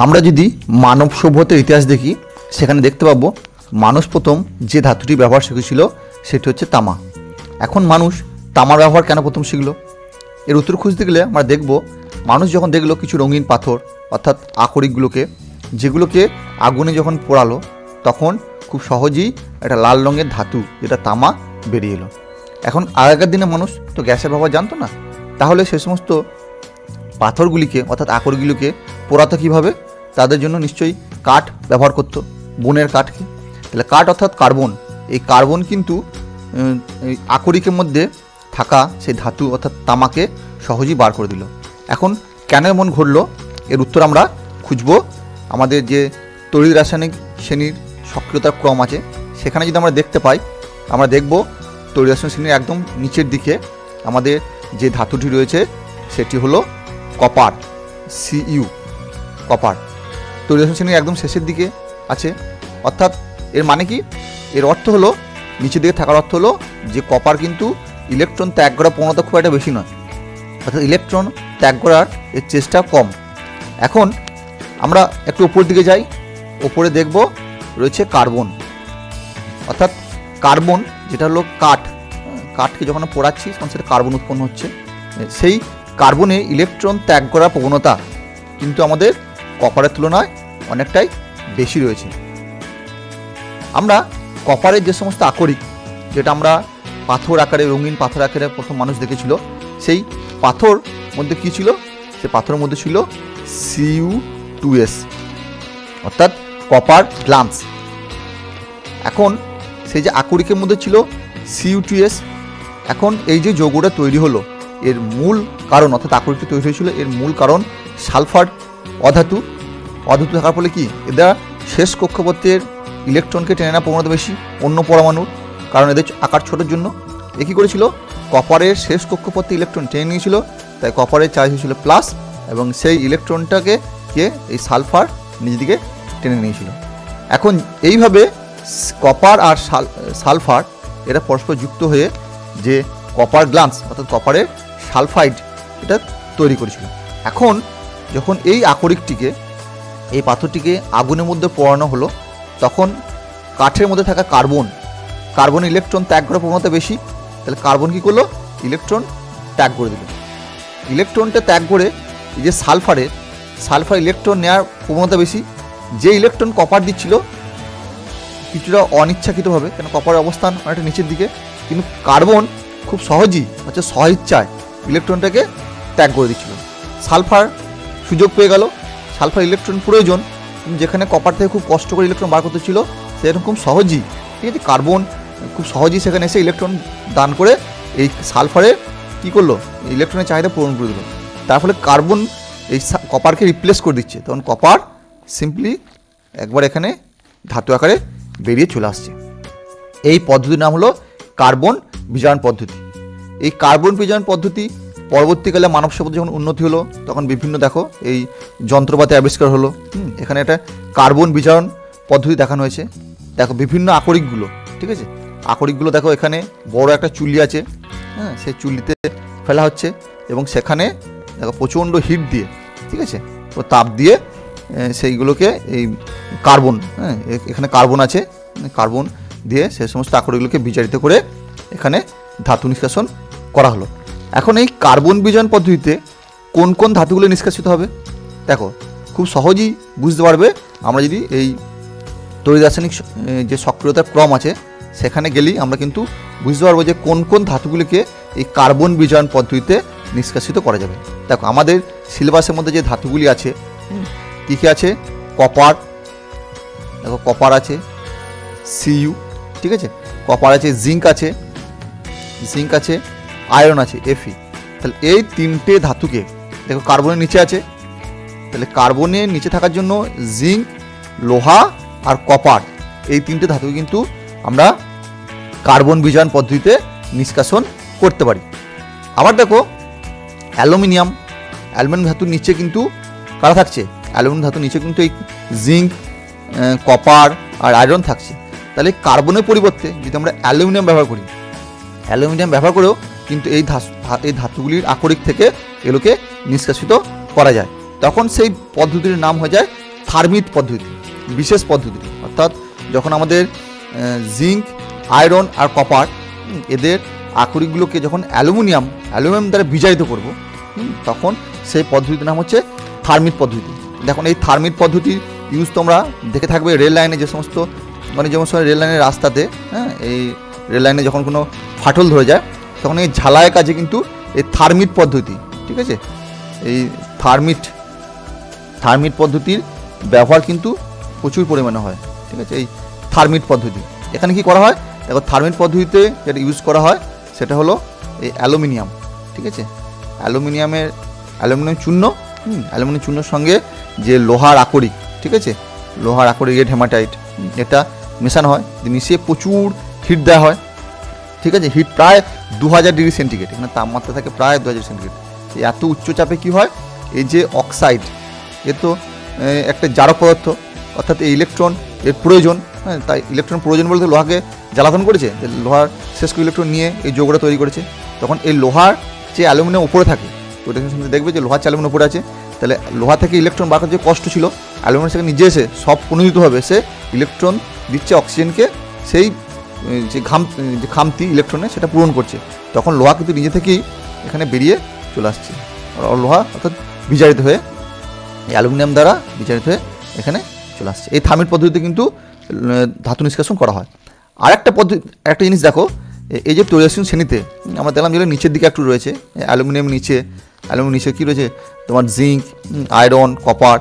আমরা যদি মানব সভ্যতার ইতিহাস দেখি সেখানে দেখতে পাবো মানুষ প্রথম যে ধাতুটি ব্যবহার শিখেছিল সেটি হচ্ছে তামা। এখন মানুষ তামার ব্যবহার কেন প্রথম শিখলো, এর উত্তর খুঁজতে গেলে আমরা দেখব মানুষ যখন দেখলো কিছু রঙিন পাথর অর্থাৎ আকরিকগুলোকে, যেগুলোকে আগুনে যখন পোড়ালো তখন খুব সহজেই একটা লাল রঙের ধাতু যেটা তামা বেরিয়ে এলো। এখন আগেকার দিনে মানুষ তো গ্যাসের ব্যবহার জানতো না, তাহলে সে সমস্ত পাথরগুলিকে অর্থাৎ আকরিকগুলিকে পোড়াতো কীভাবে? তাদের জন্য নিশ্চয়ই কাঠ ব্যবহার করতো, বনের কাঠকে। তাহলে কাঠ অর্থাৎ কার্বন, এই কার্বন কিন্তু আকরিকের মধ্যে থাকা সেই ধাতু অর্থাৎ তামাকে সহজেই বার করে দিল। এখন কেন এমন ঘটলো, এর উত্তর আমরা খুঁজব আমাদের যে তড়িৎ রাসায়নিক শ্রেণীর সক্রিয়তার ক্রম আছে সেখানে যদি আমরা দেখতে পাই, আমরা দেখব তড়িৎ রাসায়নিক শ্রেণীর একদম নিচের দিকে আমাদের যে ধাতুটি রয়েছে সেটি হলো কপার, Cu, কপার। তড়িৎ রাসায়নিক শ্রেণীর একদম শেষের দিকে আছে, অর্থাৎ এর মানে কি? এর অর্থ হলো নিচের দিকে থাকার অর্থ হলো যে কপার কিন্তু ইলেকট্রন ত্যাগ করার প্রবণতা খুব একটা বেশি নয়, অর্থাৎ ইলেকট্রন ত্যাগ করার এর চেষ্টা কম। এখন আমরা একটু উপর দিকে যাই, ওপরে দেখব রয়েছে কার্বন, অর্থাৎ কার্বন যেটা হলো কাঠকে যখন পোড়াচ্ছি তখন সেটা কার্বন উৎপন্ন হচ্ছে। সেই কার্বনে ইলেকট্রন ত্যাগ করার প্রবণতা কিন্তু আমাদের কপারের তুলনায় অনেকটাই বেশি রয়েছে। আমরা কপারের যে সমস্ত আকরিক, যেটা আমরা পাথর আকারে, রঙিন পাথর আকারে প্রথম মানুষ দেখেছিল, সেই পাথর মধ্যে কী ছিল? সে পাথরের মধ্যে ছিল Cu2s, অর্থাৎ কপার গ্লান্স। এখন সেই যে আকরিকের মধ্যে ছিল Cu2s, এখন এই যে যৌগটা তৈরি হলো এর মূল কারণ, অর্থাৎ আকরিকটি তৈরি হয়েছিল এর মূল কারণ সালফার অধাতু থাকার ফলে কি এদের শেষ কক্ষপথের ইলেকট্রনকে টেনে নেওয়ার প্রবণতা বেশি অন্য পরমাণুর, কারণ এদের আকার ছোটোর জন্য। এ কী করেছিল? কপারের শেষ কক্ষপথে ইলেকট্রন টেনে নিয়েছিল, তাই কপারের চার্জ হয়েছিল প্লাস, এবং সেই ইলেকট্রনটাকে এই সালফার নিজের দিকে টেনে নিয়েছিল। এখন এইভাবে কপার আর সালফার এরা পরস্পর যুক্ত হয়ে যে কপার গ্লান্স অর্থাৎ কপারের সালফাইড এটা তৈরি করেছিল। এখন যখন এই আকরিকটিকে, এই পাথরটিকে আগুনের মধ্যে পোড়ানো হলো, তখন কাঠের মধ্যে থাকা কার্বন ইলেকট্রন ত্যাগ করার প্রবণতা বেশি, তাহলে কার্বন কী করলো? ইলেকট্রন ত্যাগ করে দিল। ইলেকট্রনটা ত্যাগ করে এই যে সালফার ইলেকট্রন নেওয়ার প্রবণতা বেশি। যে ইলেকট্রন কপার দিচ্ছিল কিছুটা অনিচ্ছাকৃতভাবে, কেন কপারের অবস্থান অনেকটা নিচের দিকে, কিন্তু কার্বন খুব সহজেই স্বইচ্ছায় ইলেকট্রনটাকে ত্যাগ করে দিচ্ছিল। সালফার সুযোগ পেয়ে গেল, সালফার ইলেকট্রন প্রয়োজন, যেখানে কপার থেকে খুব কষ্ট করে ইলেকট্রন বার করতে ছিল সেরকম খুব সহজেই, ঠিক আছে, কার্বন খুব সহজেই সেখানে এসে ইলেকট্রন দান করে এই সালফারে কী করলো? ইলেকট্রনের চাহিদা পূরণ করে দিল। তার ফলে কার্বন এই কপারকে রিপ্লেস করে দিচ্ছে, তখন কপার সিম্পলি একবার এখানে ধাতু আকারে বেরিয়ে চলে আসছে। এই পদ্ধতির নাম হলো কার্বন বিজারণ পদ্ধতি। এই কার্বন বিজারণ পদ্ধতি পরবর্তীকালে মানব সভ্যতা যখন উন্নতি হলো তখন বিভিন্ন এই যন্ত্রপাতি আবিষ্কার হলো। এখানে একটা কার্বন বিজারণ পদ্ধতি দেখানো হয়েছে। দেখো বিভিন্ন আকরিকগুলো, ঠিক আছে, আকরিকগুলো দেখো এখানে বড় একটা চুল্লি আছে, হ্যাঁ, সেই চুল্লিতে ফেলা হচ্ছে এবং সেখানে দেখো প্রচণ্ড হিট দিয়ে, ঠিক আছে, ও তাপ দিয়ে সেইগুলোকে এই কার্বন, হ্যাঁ, এখানে কার্বন আছে, কার্বন দিয়ে সে সমস্ত আকরিকগুলোকে বিজারিত করে এখানে ধাতু নিষ্কাশন করা হলো। এখন এই কার্বন বিজারণ পদ্ধতিতে কোন কোন ধাতুগুলো নিষ্কাশিত হবে দেখো খুব সহজেই বুঝতে পারবে। আমরা যদি এই তড়িৎ রাসায়নিক যে সক্রিয়তার ক্রম আছে সেখানে গেলেই আমরা কিন্তু বুঝতে পারবো যে কোন কোন ধাতুগুলিকে এই কার্বন বিজারণ পদ্ধতিতে নিষ্কাশিত করা যাবে। দেখো আমাদের সিলেবাসের মধ্যে যে ধাতুগুলি আছে কী কী আছে? কপার, দেখো কপার আছে, Cu, ঠিক আছে, কপার আছে, জিঙ্ক আছে, আয়রন আছে, Fe। তাহলে এই তিনটে ধাতুকে দেখো কার্বনের নিচে আছে, তাহলে কার্বনের নিচে থাকার জন্য জিঙ্ক, লোহা আর কপার, এই তিনটে ধাতুকে কিন্তু আমরা কার্বন বিজারণ পদ্ধতিতে নিষ্কাশন করতে পারি। আবার দেখো অ্যালুমিনিয়াম ধাতুর নিচে কিন্তু কারা থাকছে? অ্যালুমিনিয়াম ধাতুর নিচে কিন্তু এই জিঙ্ক, কপার আর আয়রন থাকছে। তাহলে কার্বনের পরিবর্তে যদি আমরা অ্যালুমিনিয়াম ব্যবহার করেও কিন্তু এই ধাতুগুলির আকরিক থেকে এগুলোকে নিষ্কাশিত করা যায়, তখন সেই পদ্ধতির নাম হয়ে যায় থার্মিট পদ্ধতি, বিশেষ পদ্ধতি। অর্থাৎ যখন আমাদের জিঙ্ক, আয়রন আর কপার এদের আকরিকগুলোকে যখন অ্যালুমিনিয়াম দ্বারা বিজারিত করব, তখন সেই পদ্ধতির নাম হচ্ছে থার্মিট পদ্ধতি। দেখুন এই থার্মিট পদ্ধতির ইউজ তোমরা দেখে থাকবে রেল লাইনে, যে সমস্ত মানে যেমন রেল লাইনের রাস্তাতে, হ্যাঁ, এই রেল লাইনে যখন কোনো ফাটল ধরে যায় তখন এই ঝালাইয়ের কাজে কিন্তু এই থার্মিট পদ্ধতি, ঠিক আছে, এই থার্মিট পদ্ধতির ব্যবহার কিন্তু প্রচুর পরিমাণে হয়, ঠিক আছে। এই থার্মিট পদ্ধতি এখানে কি করা হয়, দেখো থার্মিট পদ্ধতিতে যেটা ইউজ করা হয় সেটা হলো এই অ্যালুমিনিয়াম, ঠিক আছে। অ্যালুমিনিয়াম চূর্ণ, অ্যালুমিনিয়াম চূর্ণের সঙ্গে যে লোহার আকরিক, ঠিক আছে, লোহার আকরিক রেড হেমাটাইট, এটা মেশানো হয়, মিশিয়ে প্রচুর হিট দেওয়া হয়, ঠিক আছে। হিট প্রায় 2000 ডিগ্রি সেন্টিগ্রেড, এখানে তাপমাত্রা থাকে প্রায় 2000 সেন্টিগ্রেড। এত উচ্চ চাপে কী হয়, এই যে অক্সাইড, এ তো একটা জারক পদার্থ, অর্থাৎ এই ইলেকট্রন এর প্রয়োজন, হ্যাঁ, তাই ইলেকট্রন প্রয়োজন বলতে লোহাকে জ্বালাতন করেছে, লোহার শেষ করে ইলেকট্রন নিয়ে এই যৌগটা তৈরি করেছে। তখন এই লোহার যে অ্যালুমিনিয়াম উপরে থাকে, তো দেখবে যে লোহার অ্যালুমিনিয়াম উপরে আছে, তাহলে লোহা থেকে ইলেকট্রন বার করার যে কষ্ট ছিল, অ্যালুমিনিয়াম সেখানে নিজে এসে সব পুনরুদ্ধিতভাবে সে ইলেকট্রন দিচ্ছে অক্সিজেনকে, সেই যে খামতি ইলেকট্রনে সেটা পূরণ করছে। তখন লোহা কিন্তু নিজে থেকেই এখানে বেরিয়ে চলে আসছে, লোহা অর্থাৎ বিজারিত হয়ে অ্যালুমিনিয়াম দ্বারা বিজারিত হয়ে এখানে চলে আসছে। এই থার্মিট পদ্ধতিতে কিন্তু ধাতু নিষ্কাশন করা হয়। আরেকটা পদ্ধতি, একটা জিনিস দেখো, এই যে তৈলাসীন শ্রেণীতে আমরা দেখলাম যেগুলো নিচের দিকে একটু রয়েছে, অ্যালুমিনিয়াম নিচে কী রয়েছে তোমার জিঙ্ক, আয়রন, কপার,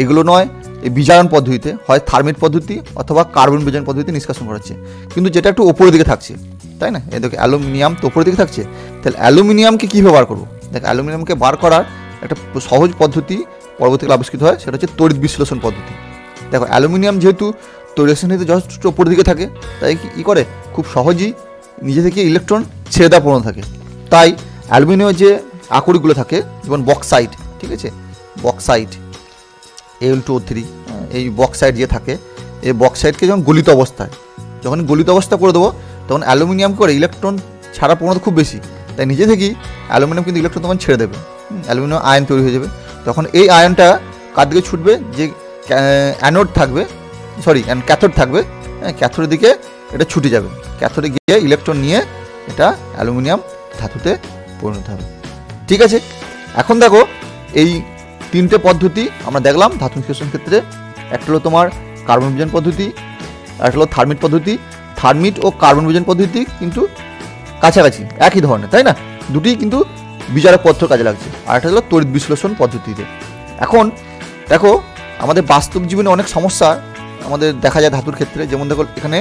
এগুলো নয় এই বিজারণ পদ্ধতিতে হয় থার্মিট পদ্ধতি অথবা কার্বন বিজারণ পদ্ধতিতে নিষ্কাশন করা হচ্ছে, কিন্তু যেটা একটু ওপরের দিকে থাকছে, তাই না। এই দেখো অ্যালুমিনিয়াম তো ওপরের দিকে থাকছে, তাহলে অ্যালুমিনিয়ামকে কীভাবে বার করবো, দেখ অ্যালুমিনিয়ামকে বার করার একটা সহজ পদ্ধতি পরবর্তীকালে আবিষ্কৃত হয়, সেটা হচ্ছে তড়িৎ বিশ্লেষণ পদ্ধতি। দেখো অ্যালুমিনিয়াম যেহেতু তড়িৎ শ্রেণীতে যথেষ্ট ওপরের দিকে থাকে, তাই কী করে খুব সহজেই নিজে থেকে ইলেকট্রন ছেড়ে দেওয়া প্রবণ থাকে। তাই অ্যালুমিনিয়ামের যে আকরিকগুলো থাকে, যেমন বক্সাইট, ঠিক আছে, বক্সাইট Al2O3, এই বক্সাইট যে থাকে, এই বক্সাইটকে যখন গলিত অবস্থা করে দেবো, তখন অ্যালুমিনিয়াম করে ইলেকট্রন ছাড়ার প্রবণতা খুব বেশি, তাই নিজে থেকেই অ্যালুমিনিয়াম কিন্তু ইলেকট্রন তখন ছেড়ে দেবে, অ্যালুমিনিয়াম আয়ন তৈরি হয়ে যাবে। তখন এই আয়নটা কার দিকে ছুটবে, যে ক্যাথোড থাকবে, ক্যাথোডের দিকে এটা ছুটে যাবে, ক্যাথোডে গিয়ে ইলেকট্রন নিয়ে এটা অ্যালুমিনিয়াম ধাতুতে পরিণত হবে, ঠিক আছে। এখন দেখো এই তিনটে পদ্ধতি আমরা দেখলাম ধাতু নিষ্কাশন ক্ষেত্রে। একটা হলো তোমার কার্বন বিজারণ পদ্ধতি, একটা হলো থার্মিট পদ্ধতি। থার্মিট ও কার্বন বিজারণ পদ্ধতি কিন্তু কাছাকাছি একই ধরনের, তাই না, দুটি কিন্তু বিজারক পদ্ধতির কাজে লাগছে। আর একটা হলো তড়িৎ বিশ্লেষণ পদ্ধতিতে। এখন দেখো আমাদের বাস্তব জীবনে অনেক সমস্যা আমাদের দেখা যায় ধাতুর ক্ষেত্রে, যেমন দেখো এখানে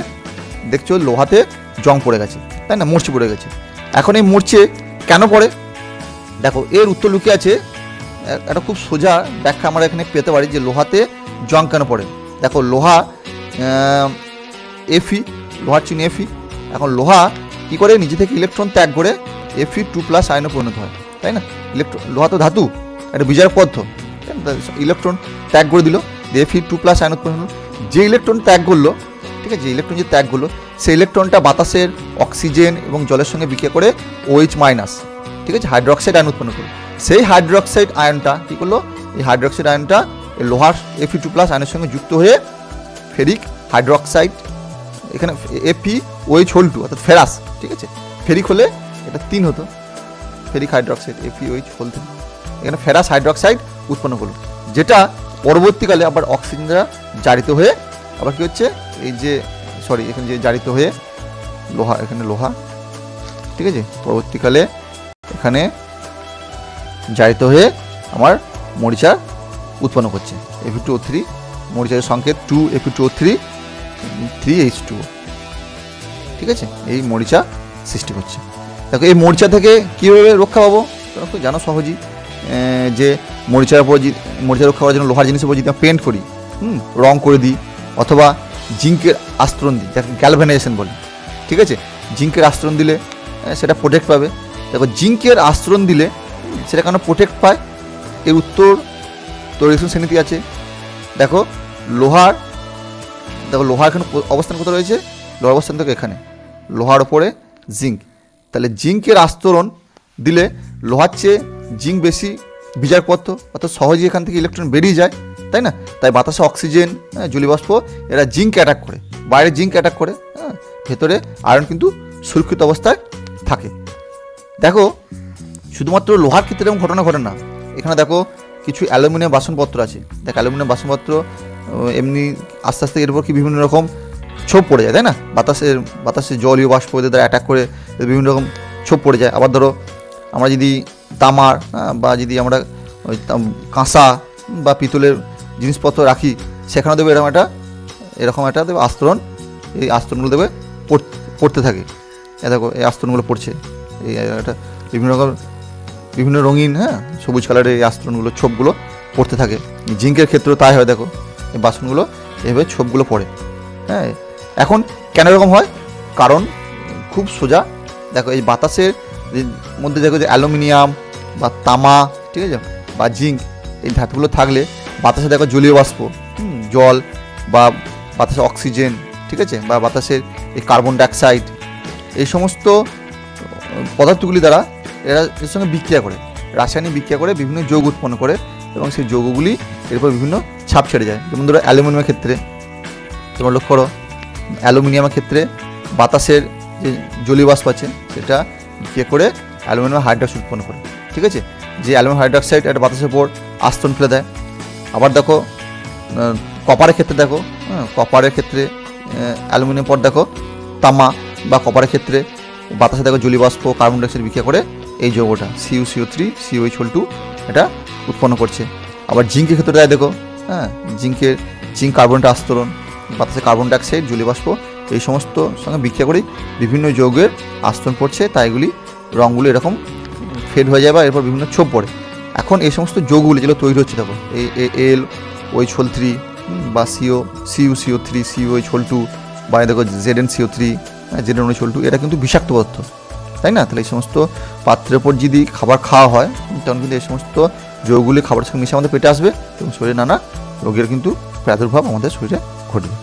দেখছো লোহাতে জং পড়ে গেছে, তাই না, মরচে পড়ে গেছে। এখন এই মরচে কেন পড়ে, দেখো এর উত্তর লুকিয়ে আছে, একটা খুব সোজা ব্যাখ্যা আমরা এখানে পেতে পারি যে লোহাতে জং কেন পড়ে। দেখো লোহা লোহার চিহ্ন Fe, এখন লোহা কী করে নিজে থেকে ইলেকট্রন ত্যাগ করে Fe2+ আয়নে পরিণত হয়, তাই না। লোহা তো ধাতু, একটা বিজারক পদার্থ, ইলেকট্রন ত্যাগ করে দিল, Fe2+ আয়নে পরিণত হলো। যে ইলেকট্রন ত্যাগ করলো, ঠিক আছে, যে ইলেকট্রন যে ত্যাগ করলো, সেই ইলেকট্রনটা বাতাসের অক্সিজেন এবং জলের সঙ্গে বিক্রিয়া করে OH-, ঠিক আছে, হাইড্রোক্সাইড আয়ন উৎপন্ন করলো। সেই হাইড্রোক্সাইড আয়নটা কী করলো, এই হাইড্রোক্সাইড আয়নটা লোহার Fe2+ আয়নের সঙ্গে যুক্ত হয়ে ফেরিক হাইড্রোক্সাইড, এখানে FeOH2 অর্থাৎ ফেরাস, ঠিক আছে, ফেরিক হলে এটা 3 হতো, ফেরিক হাইড্রোক্সাইড FeOH3, এখানে ফেরাস হাইড্রোক্সাইড উৎপন্ন করলো, যেটা পরবর্তীকালে আবার অক্সিজেন দ্বারা জারিত হয়ে আবার কী হচ্ছে, এই যে এখানে যে জারিত হয়ে লোহা, এখানে লোহা, ঠিক আছে, পরবর্তীকালে এখানে জারিত হয়ে আমার মরিচা উৎপন্ন করছে, Fe2O3, মরিচার সংকেত 2Fe2O3 3H2O, ঠিক আছে, এই মরিচা সৃষ্টি করছে। দেখো এই মরিচা থেকে কীভাবে রক্ষা পাবো, তোমরা তো জানো সহজেই, যে মরিচার উপর রক্ষা করার জন্য লোহার জিনিসের উপর যদি আমরা পেন্ট করি, রং করে দিই, অথবা জিঙ্কের আস্তরণ দিই, যাকে গ্যালভানাইজেশন বলে, ঠিক আছে, জিঙ্কের আস্তরণ দিলে সেটা প্রোটেক্ট পাবে। দেখো জিঙ্কের আস্তরণ দিলে সেটা কেন প্রোটেক্ট পায়, এর উত্তর তৈরি শ্রেণীতে আছে। দেখো লোহার এখানে অবস্থান কোথায় রয়েছে, লোহার অবস্থান থেকে এখানে, লোহার ওপরে জিঙ্ক, তাহলে জিঙ্কের আস্তরণ দিলে লোহার চেয়ে জিঙ্ক বেশি বিজারক পদার্থ, অর্থাৎ সহজেই এখান থেকে ইলেকট্রন বেরিয়ে যায়, তাই না? তাই বাতাসে অক্সিজেন, জলীয় বাষ্প এরা জিঙ্ক অ্যাটাক করে, বাইরে জিঙ্ক অ্যাটাক করে, ভেতরে আয়রন কিন্তু সুরক্ষিত অবস্থায় থাকে। দেখো শুধুমাত্র লোহার ক্ষেত্রে এরকম ঘটনা ঘটে না, এখানে দেখো কিছু অ্যালুমিনিয়াম বাসনপত্র আছে। দেখ অ্যালুমিনিয়াম বাসনপত্র এমনি আস্তে আস্তে এর উপর কি বিভিন্ন রকম ছোপ পড়ে যায়, তাই না? বাতাসে জলীয় বাষ্প এদের দ্বারা অ্যাটাক করে বিভিন্ন রকম ছোপ পড়ে যায়। আবার ধরো আমরা যদি তামার বা যদি আমরা ওই কাঁসা বা পিতলের জিনিসপত্র রাখি, সেখানে দেবে এরকম একটা দেবে আস্তরণ, এই আস্তরণগুলো দেবে পড়তে থাকে। দেখো এই আস্তরণগুলো পড়ছে, এই একটা বিভিন্ন রঙিন সবুজ কালারের এই আস্তরণগুলো, ছোপগুলো পড়তে থাকে। জিঙ্কের ক্ষেত্রেও তাই হয়, দেখো এই বাসনগুলো এভাবে ছোপগুলো পড়ে। এখন কেন এরকম হয়? কারণ খুব সোজা, দেখো এই বাতাসের মধ্যে দেখো যে অ্যালুমিনিয়াম বা তামা, ঠিক আছে, বা জিঙ্ক, এই ধাতুগুলো থাকলে বাতাসে দেখো জলীয় বাষ্প, জল বা বাতাসে অক্সিজেন, ঠিক আছে, বা বাতাসের এই কার্বন ডাইঅক্সাইড, এই সমস্ত পদার্থগুলি দ্বারা এরা এর সঙ্গে বিক্রিয়া করে, রাসায়নিক বিক্রিয়া করে বিভিন্ন যৌগ উৎপন্ন করে, এবং সেই যৌগগুলি এরপর বিভিন্ন ছাপ ছেড়ে যায়। যেমন ধরো অ্যালুমিনিয়ামের ক্ষেত্রে তোমরা লক্ষ্য করো, অ্যালুমিনিয়ামের ক্ষেত্রে বাতাসের যে জলীয় বাষ্প আছে সেটা বিক্রিয়া করে অ্যালুমিনিয়াম হাইড্রক্সাইড উৎপন্ন করে, ঠিক আছে, যে অ্যালুমিনিয়াম হাইড্রক্সাইড একটা বাতাসের উপর আস্তরণ ফেলে দেয়। আবার দেখো কপারের ক্ষেত্রে, দেখো কপারের ক্ষেত্রে অ্যালুমিনিয়াম পর দেখো তামা বা কপারের ক্ষেত্রে বাতাসে দেখো জলীয় বাষ্প কার্বন ডাইঅক্সাইড বিক্রিয়া করে এই যৌগটা CuCO3 COH2 এটা উৎপন্ন করছে। আবার জিঙ্কের ক্ষেত্রে তাই দেখো, জিঙ্ক কার্বনেট আস্তরণ, বাতাসে কার্বন ডাইঅক্সাইড জলীয় বাষ্প এই সমস্ত সঙ্গে বিক্রিয়া করে বিভিন্ন যৌগের আস্তরণ পড়ছে, তাই এগুলি রঙগুলো এরকম ফেড হয়ে যায় বা এরপর বিভিন্ন ছোপ পড়ে। এখন এই সমস্ত যৌগগুলি যেগুলো তৈরি হচ্ছে, দেখো এই LOH3 বা CuCO3 COH2 বা দেখো ZnCO3 ZnOH2, এটা কিন্তু বিষাক্ত পদার্থ, তাই না? তাহলে এই সমস্ত পাত্রের উপর যদি খাবার খাওয়া হয় তখন কিন্তু এই সমস্ত যৌগগুলি খাবারের সঙ্গে মিশে আমাদের পেটে আসবে এবং শরীরে নানা রোগের কিন্তু প্রাদুর্ভাব আমাদের শরীরে ঘটবে।